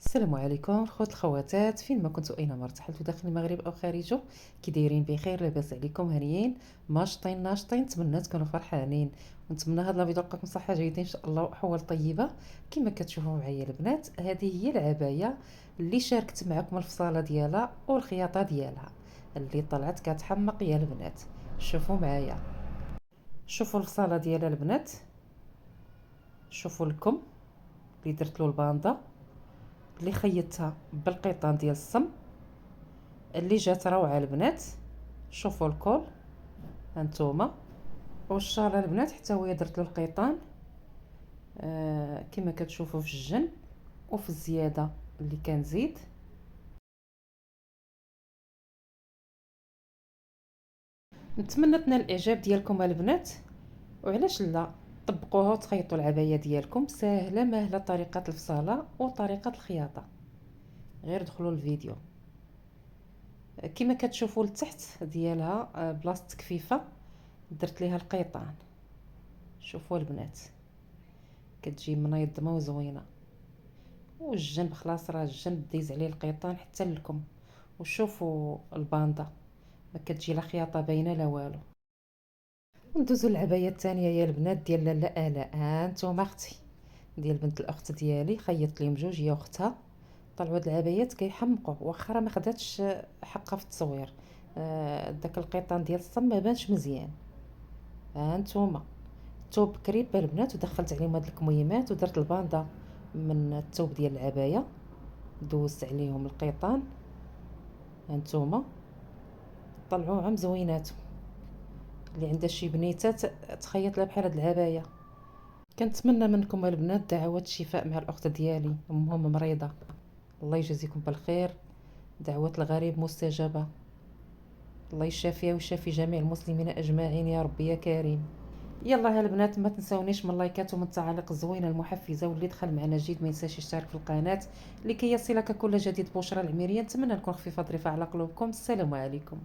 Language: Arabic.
السلام عليكم خوت الخواتات، فين ما كنتو اينما ارتحلتو داخل المغرب او خارجه. كي دايرين بخير؟ لاباس عليكم؟ هانيين ماشطين ناشطين؟ نتمنى تكونوا فرحانين، ونتمنى هاد لا فيديو تلقاكم صحه جيده ان شاء الله واحوال طيبه. كما كتشوفوا معايا البنات، هذه هي العبايه اللي شاركت معكم الفصاله ديالها والخياطه ديالها اللي طلعت كتحمق يا البنات. شوفوا معايا، شوفوا الفصاله ديالها البنات، شوفوا الكم اللي درت له الباندا اللي خيطتها بالقيطان ديال الصم اللي جات روعه البنات. شوفوا الكول هانتوما، والشال البنات حتى هو درت له القيطان كما كتشوفوا في الجن وفي الزياده اللي كنزيد. نتمنى تنال الاعجاب ديالكم البنات، وعلاش لا طبقوها وتخيطوا العبايه ديالكم. سهله مهله طريقه الفصاله وطريقه الخياطه، غير دخلوا الفيديو. كما كتشوفوا لتحت ديالها بلاصه تكفيفه درت ليها القيطان. شوفوا البنات كتجي منظمه وزوينه، والجنب خلاص راه الجنب دايز عليه القيطان حتى لكم. وشوفوا الباندا ما كتجي لا خياطه باينه لا والو. وندوزو للعبايه الثانيه يا البنات ديال لاله الاء. ها نتوما اختي ديال بنت الاخت ديالي، خيطت ليهم جوج هي واختها. طلعوا هاد العبايات كيحمقوا، واخا راه ما خداتش حقها في التصوير. داك القيطان ديال الصم ما بانش مزيان. ها نتوما توب كريب البنات، ودخلت عليهم هاد الكميمات ودرت الباندا من الثوب ديال العبايه، دوزت عليهم القيطان. هانتوما طلعوها مزوينات، اللي عندها شي بنيتات تخيط لها بحال هاد العبايه. كنتمنى منكم البنات دعوات الشفاء مع الاخت ديالي امهم مريضه، الله يجازيكم بالخير. دعوات الغريب مستجابه، الله يشافيها ويشافي جميع المسلمين اجمعين يا رب يا كريم. يلا البنات ما تنسونيش من اللايكات ومن التعاليق الزوينه المحفزه، واللي دخل معنا جديد ما ينساش يشترك في القناه لكي يصلك كل جديد. بشرى العميريه، نتمنى نكون خفيفه ظريفه على قلوبكم. السلام عليكم.